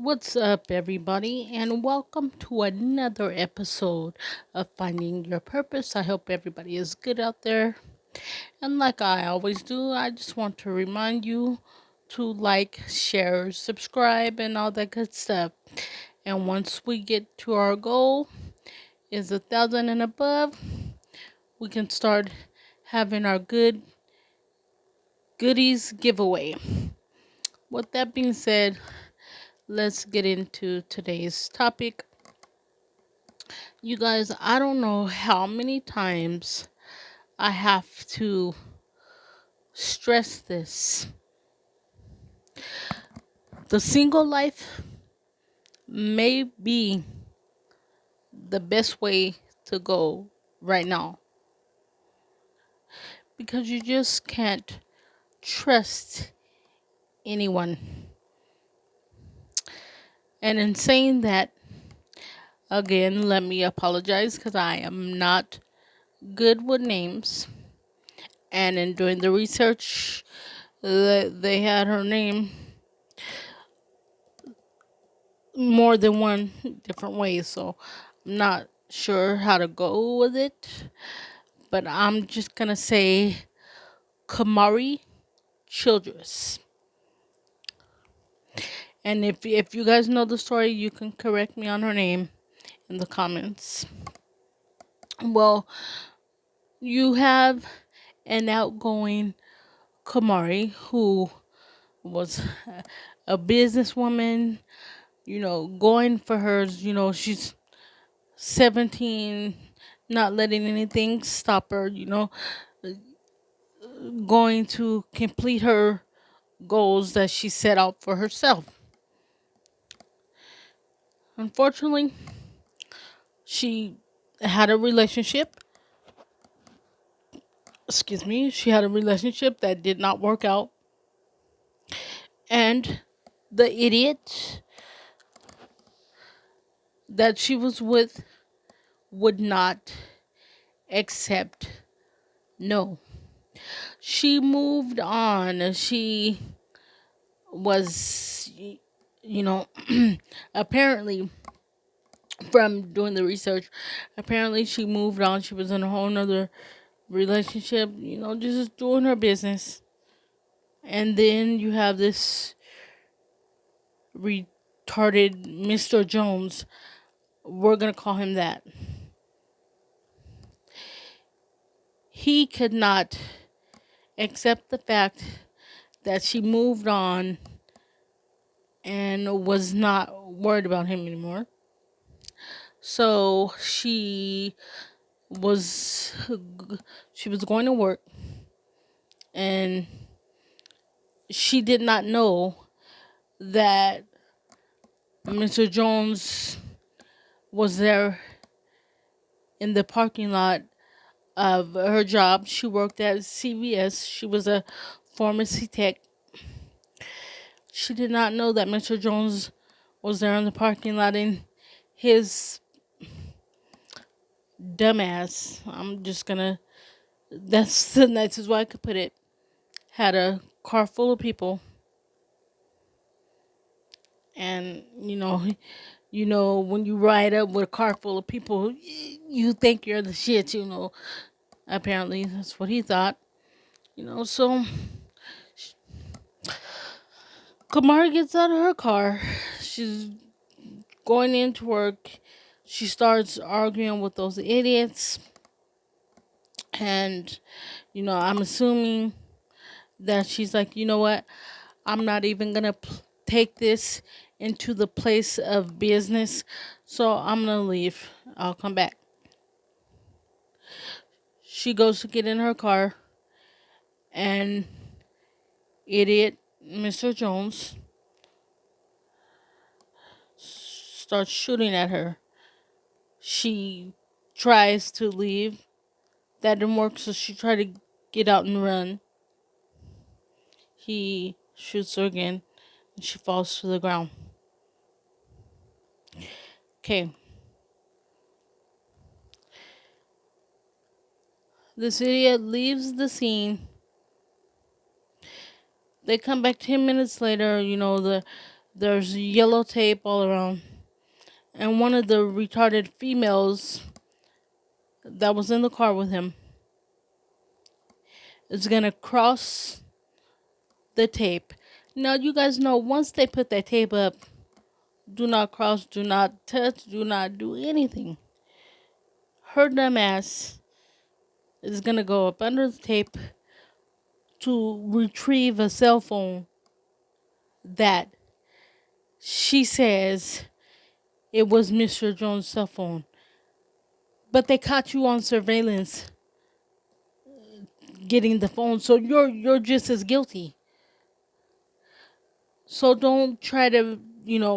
What's up, everybody, and welcome to another episode of Finding Your Purpose. I hope everybody is good out there. And like I always do, I just want to remind you to like, share, subscribe, and all that good stuff. And once we get to our goal, is 1,000 and above, we can start having our goodies giveaway. With that being said, let's get into today's topic. You guys, I don't know how many times I have to stress this. The single life may be the best way to go right now because you just can't trust anyone. And in saying that, again, let me apologize because I am not good with names. And in doing the research, they had her name more than one different way, so I'm not sure how to go with it, but I'm just gonna say Kamari Childress. And if you guys know the story, you can correct me on her name in the comments. Well, you have an outgoing Kamari who was a businesswoman, going for hers. She's 17, not letting anything stop her, going to complete her goals that she set out for herself. Unfortunately, she had a relationship. Excuse me, she had a relationship that did not work out. And the idiot that she was with would not accept no. She moved on. She was, apparently, from doing the research, apparently she moved on. She was in a whole nother relationship, just doing her business. And then you have this retarded Mr. Jones. We're going to call him that. He could not accept the fact that she moved on and was not worried about him anymore. So was she was going to work, and she did not know that Mr. Jones was there in the parking lot of her job. She worked at CVS. She was a pharmacy tech. She did not know that Mr. Jones was there in the parking lot, and his dumbass, that's the nicest way I could put it, had a car full of people. And, when you ride up with a car full of people, you think you're the shit. Apparently, that's what he thought. So Kamara gets out of her car. She's going into work. She starts arguing with those idiots. And, I'm assuming that she's like, you know what? I'm not even going to take this into the place of business. So I'm going to leave. I'll come back. She goes to get in her car, and idiot Mr. Jones starts shooting at her. She tries to leave. That didn't work, so she tried to get out and run. He shoots her again, and she falls to the ground. Okay. This idiot leaves the scene. They come back 10 minutes later. There's yellow tape all around. And one of the retarded females that was in the car with him is going to cross the tape. Now, you guys know once they put that tape up, do not cross, do not touch, do not do anything. Her dumb ass is going to go up under the tape to retrieve a cell phone that she says it was Mr. Jones' cell phone. But they caught you on surveillance getting the phone, so you're just as guilty. So don't try to,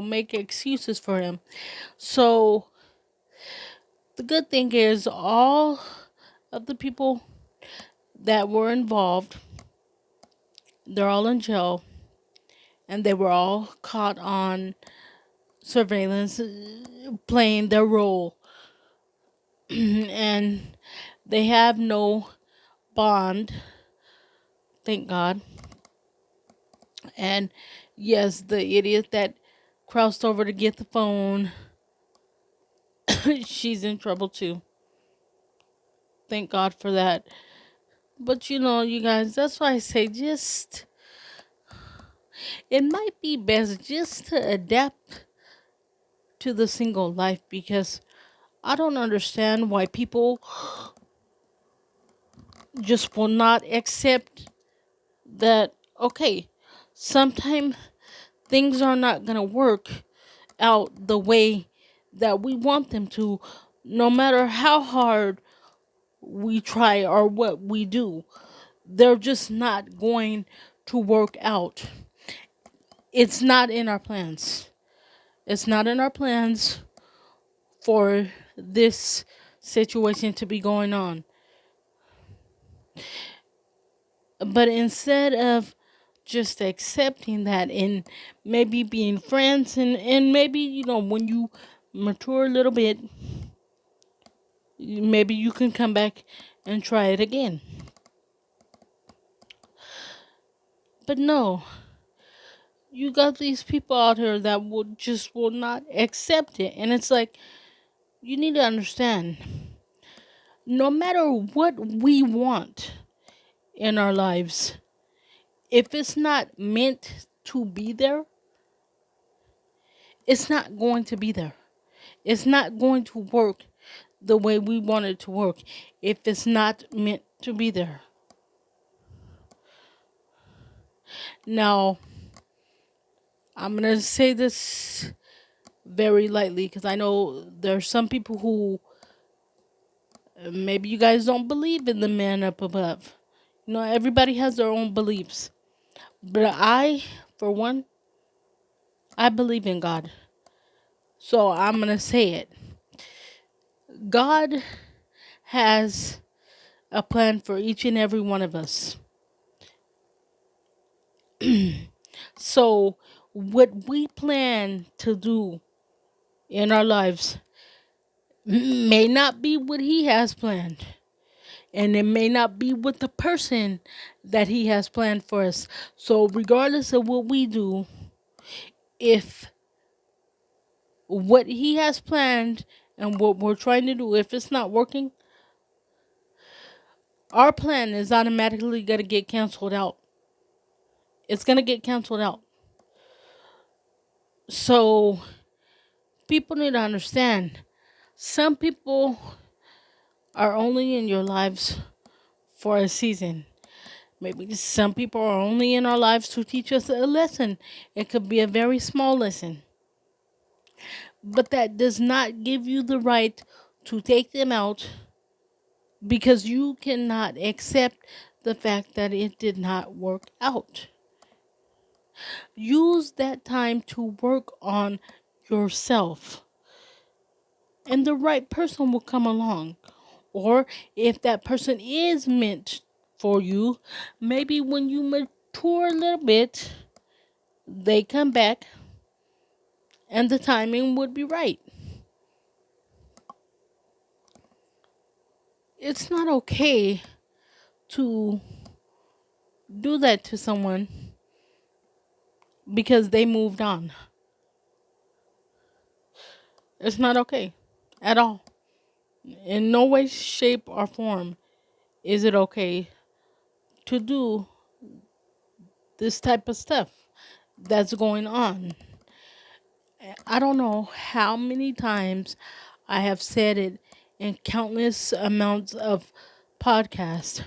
make excuses for him. So the good thing is all of the people that were involved, they're all in jail, and they were all caught on surveillance playing their role. And they have no bond, thank God. And yes, the idiot that crossed over to get the phone, she's in trouble too. Thank God for that. But you guys, that's why I say it might be best just to adapt to the single life, because I don't understand why people just will not accept that, okay, sometimes things are not going to work out the way that we want them to, no matter how hard we try or what we do. They're just not going to work out. It's not in our plans. It's not in our plans for this situation to be going on. But instead of just accepting that and maybe being friends, and maybe, when you mature a little bit, maybe you can come back and try it again. But no, you got these people out here that will not accept it. And it's like, you need to understand, no matter what we want in our lives, if it's not meant to be there, it's not going to be there. It's not going to work the way we want it to work if it's not meant to be there. Now, I'm going to say this very lightly, because I know there's some people who, maybe you guys don't believe in the man up above. Everybody has their own beliefs. But I, for one, I believe in God. So I'm going to say it. God has a plan for each and every one of us. So what we plan to do in our lives may not be what he has planned. And it may not be with the person that he has planned for us. So regardless of what we do, if what he has planned and what we're trying to do, if it's not working, our plan is automatically going to get canceled out. It's going to get canceled out. So people need to understand, some people are only in your lives for a season. Maybe some people are only in our lives to teach us a lesson. It could be a very small lesson. But that does not give you the right to take them out, because you cannot accept the fact that it did not work out. Use that time to work on yourself, and the right person will come along. Or if that person is meant for you, maybe when you mature a little bit, they come back and the timing would be right. It's not okay to do that to someone because they moved on. It's not okay at all. In no way, shape, or form is it okay to do this type of stuff that's going on. I don't know how many times I have said it in countless amounts of podcasts.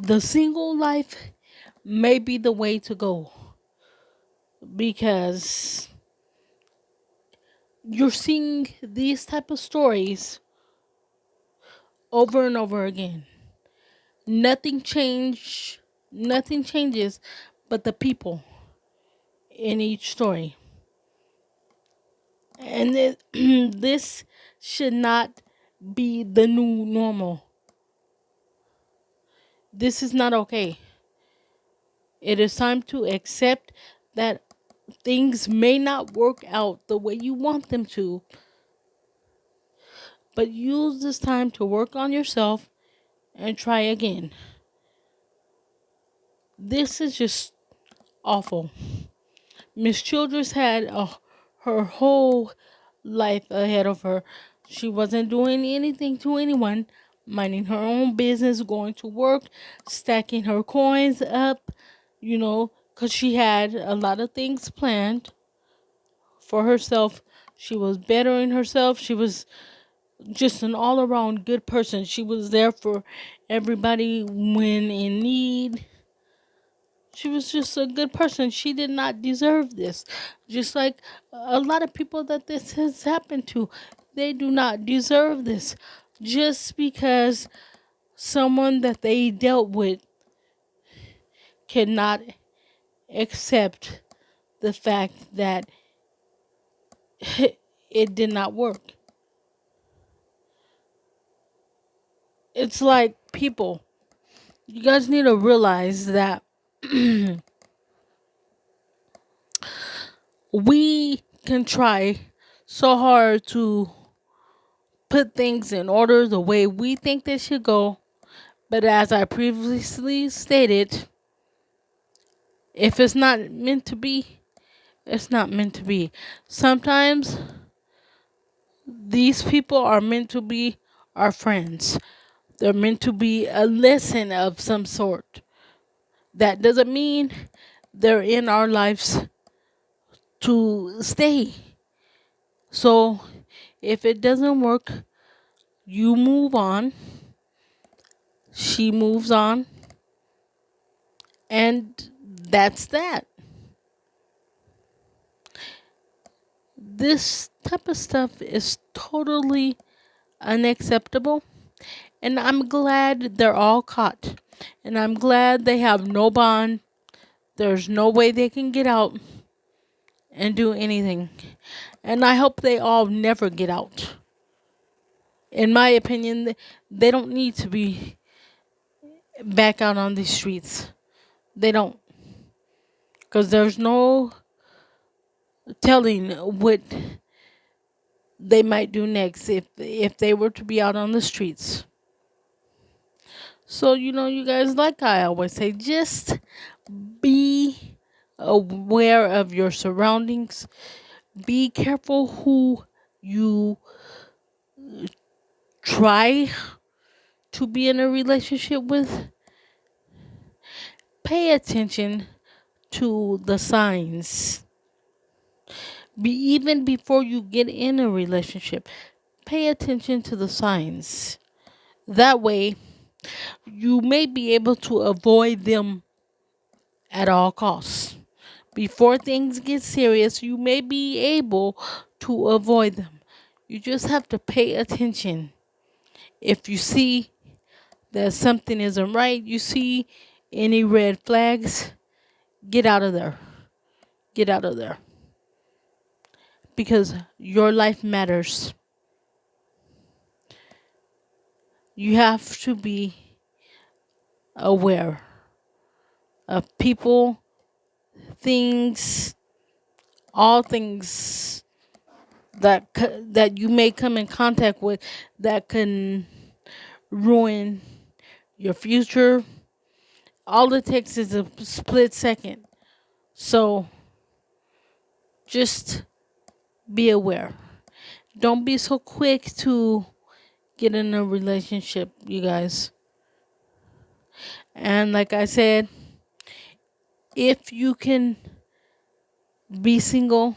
The single life may be the way to go because you're seeing these type of stories over and over again. Nothing change nothing changes but the people in each story. And this should not be the new normal. This is not okay. It is time to accept that things may not work out the way you want them to, but use this time to work on yourself and try again. This is just awful. Miss Childress had her whole life ahead of her. She wasn't doing anything to anyone, minding her own business, going to work, stacking her coins up, because she had a lot of things planned for herself. She was bettering herself. She was just an all around good person. She was there for everybody when in need. She was just a good person. She did not deserve this. Just like a lot of people that this has happened to, they do not deserve this. Just because someone that they dealt with cannot accept the fact that it did not work. It's like people, you guys need to realize that we can try so hard to put things in order the way we think they should go. But as I previously stated, if it's not meant to be, it's not meant to be. Sometimes these people are meant to be our friends. They're meant to be a lesson of some sort. That doesn't mean they're in our lives to stay. So if it doesn't work, you move on. She moves on. And that's that. This type of stuff is totally unacceptable. And I'm glad they're all caught. And I'm glad they have no bond. There's no way they can get out and do anything. And I hope they all never get out. In my opinion, they don't need to be back out on these streets. They don't. Because there's no telling what they might do next if they were to be out on the streets. So, you guys, like I always say, just be aware of your surroundings. Be careful who you try to be in a relationship with. Pay attention to the signs. Even before you get in a relationship, pay attention to the signs. That way, you may be able to avoid them at all costs. Before things get serious, you may be able to avoid them. You just have to pay attention. If you see that something isn't right, you see any red flags, get out of there. Get out of there. Because your life matters. You have to be aware of people, things, all things that you may come in contact with that can ruin your future. All it takes is a split second. So just be aware. Don't be so quick to get in a relationship, you guys. And like I said, if you can be single,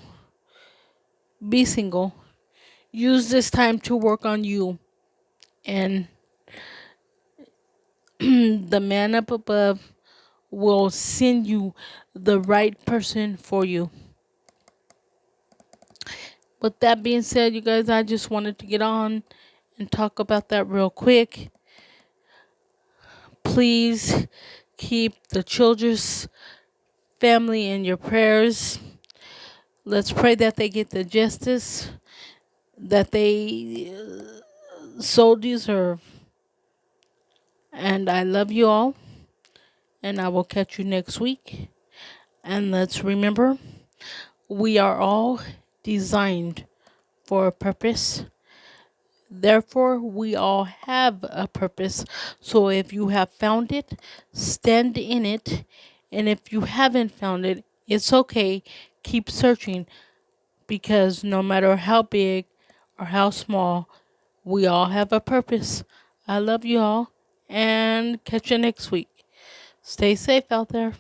be single. Use this time to work on you, and the man up above will send you the right person for you. With that being said, you guys, I just wanted to get on and talk about that real quick. Please keep the children's family in your prayers. Let's pray that they get the justice that they so deserve. And I love you all, and I will catch you next week. And let's remember, we are all designed for a purpose. Therefore, we all have a purpose. So if you have found it, stand in it. And if you haven't found it, it's okay. Keep searching, because no matter how big or how small, we all have a purpose. I love you all, and catch you next week. Stay safe out there.